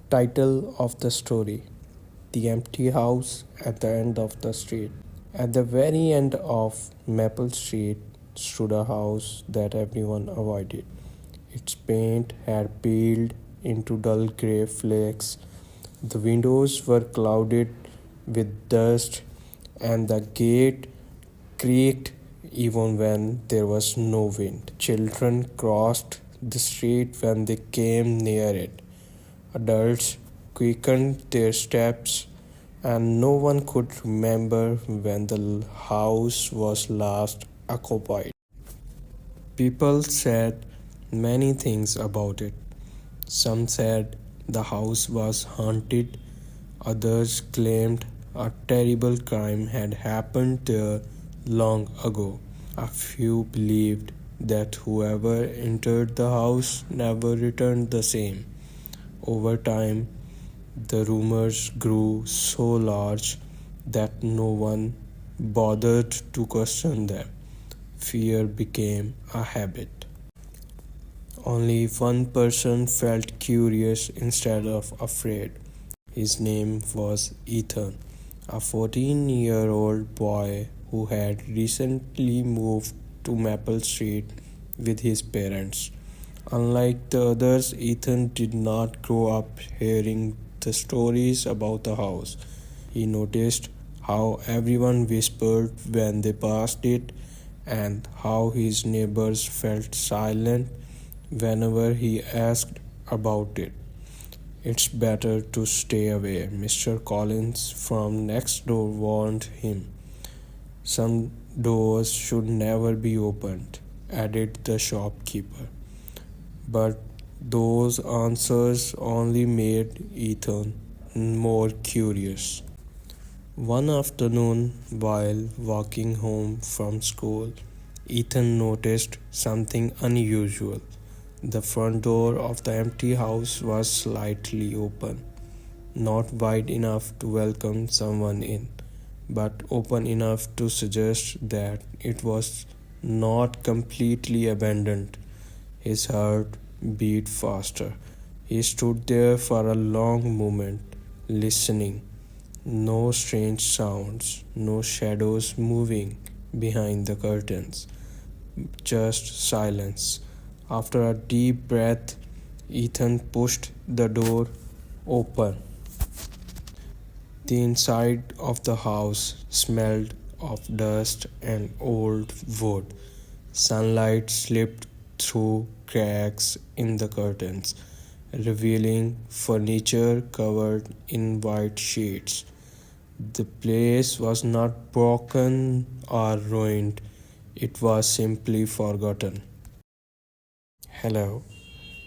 Title of the story: The Empty House at the End of the Street. At the very end of Maple Street stood a house that everyone avoided. Its paint had peeled into dull grey flakes, the windows were clouded with dust, and the gate creaked even when there was no wind. Children crossed the street when they came near it. Adults quickened their steps, and no one could remember when the house was last occupied. People said many things about it. Some said the house was haunted, others claimed a terrible crime had happened there long ago. A few believed that whoever entered the house never returned the same. Over time, the rumors grew so large that no one bothered to question them. Fear became a habit. Only one person felt curious instead of afraid. His name was Ethan, a 14-year-old boy who had recently moved to Maple Street with his parents. Unlike the others, Ethan did not grow up hearing the stories about the house. He noticed how everyone whispered when they passed it and how his neighbors felt silent whenever he asked about it. It's better to stay away, Mr. Collins from next door warned him. Some doors should never be opened, added the shopkeeper. But those answers only made Ethan more curious. One afternoon, while walking home from school, Ethan noticed something unusual. The front door of the empty house was slightly open, not wide enough to welcome someone in, but open enough to suggest that it was not completely abandoned. His heart beat faster. He stood there for a long moment, listening. No strange sounds, no shadows moving behind the curtains, just silence. After a deep breath, Ethan pushed the door open. The inside of the house smelled of dust and old wood. Sunlight slipped through cracks in the curtains, revealing furniture covered in white sheets. The place was not broken or ruined, it was simply forgotten. Hello,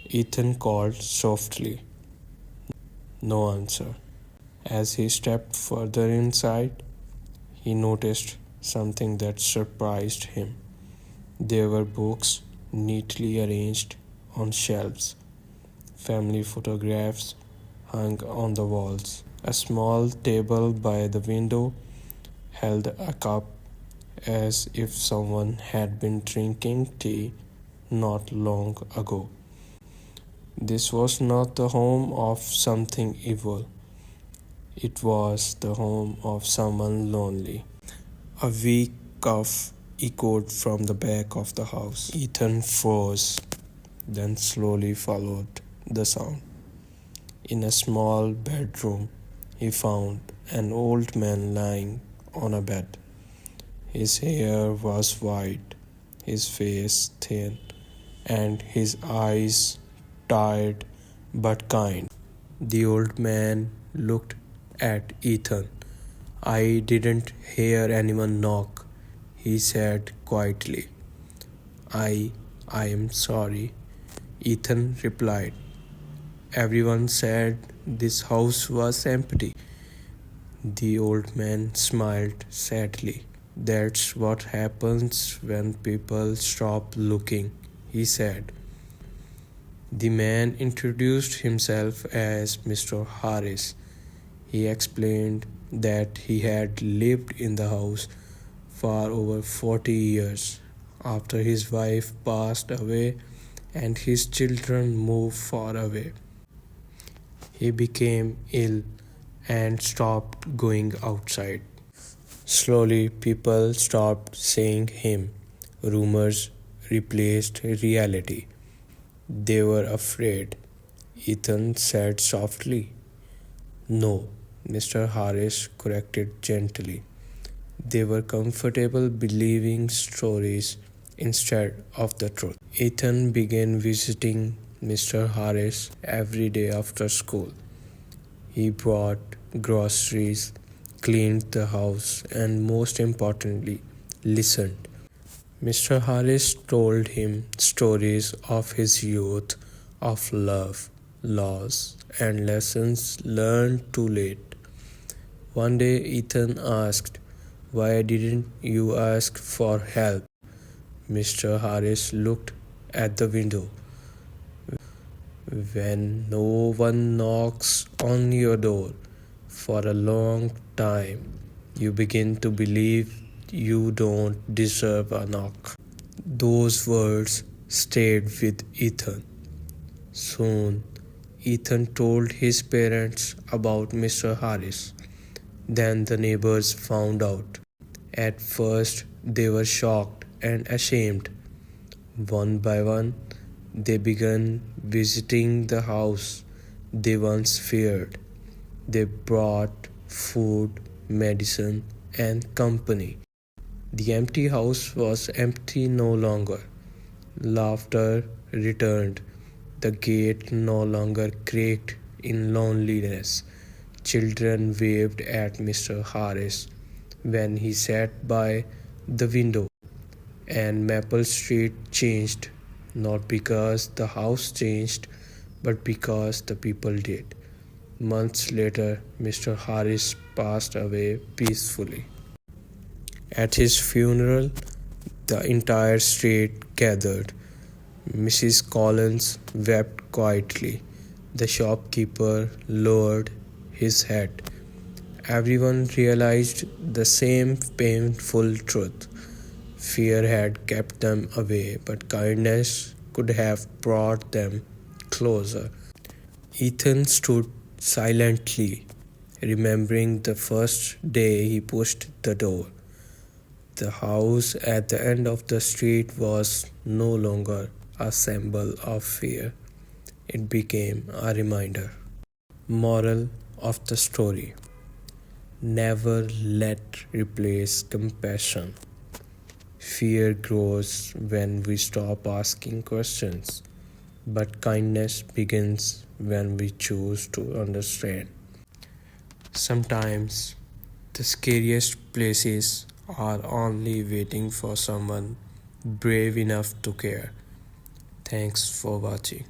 Ethan called softly. No answer. As he stepped further inside, he noticed something that surprised him. There were books neatly arranged on shelves. Family photographs hung on the walls. A small table by the window held a cup as if someone had been drinking tea not long ago. This was not the home of something evil. It was the home of someone lonely. A weak cough echoed from the back of the house. Ethan froze, then slowly followed the sound. In a small bedroom, he found an old man lying on a bed. His hair was white, his face thin, and his eyes tired but kind. The old man looked at Ethan. I didn't hear anyone knock, he said quietly. I am sorry, Ethan replied. Everyone said this house was empty. The old man smiled sadly. That's what happens when people stop looking, he said. The man introduced himself as Mr. Harris. He explained that he had lived in the house for over 40 years after his wife passed away and his children moved far away. He became ill and stopped going outside. Slowly, people stopped seeing him. Rumors replaced reality. They were afraid. Ethan said softly, "No," Mr. Harris corrected gently. They were comfortable believing stories instead of the truth. Ethan began visiting Mr. Harris every day after school. He brought groceries, cleaned the house, and most importantly, listened. Mr. Harris told him stories of his youth, of love, loss, and lessons learned too late. One day, Ethan asked, "Why didn't you ask for help?" Mr. Harris looked at the window. "When no one knocks on your door for a long time, you begin to believe you don't deserve a knock." Those words stayed with Ethan. Soon, Ethan told his parents about Mr. Harris. Then the neighbors found out. At first, they were shocked and ashamed. One by one, they began visiting the house they once feared. They brought food, medicine, and company. The empty house was empty no longer. Laughter returned. The gate no longer creaked in loneliness. Children waved at Mr. Harris when he sat by the window. And Maple Street changed, not because the house changed, but because the people did. Months later, Mr. Harris passed away peacefully. At his funeral, the entire street gathered. Mrs. Collins wept quietly. The shopkeeper lowered his head. Everyone realized the same painful truth. Fear had kept them away, but kindness could have brought them closer. Ethan stood silently, remembering the first day he pushed the door. The house at the end of the street was no longer a symbol of fear. It became a reminder. Moral of the story: never let replace compassion. Fear grows when we stop asking questions, but kindness begins when we choose to understand. Sometimes the scariest places are only waiting for someone brave enough to care. Thanks for watching.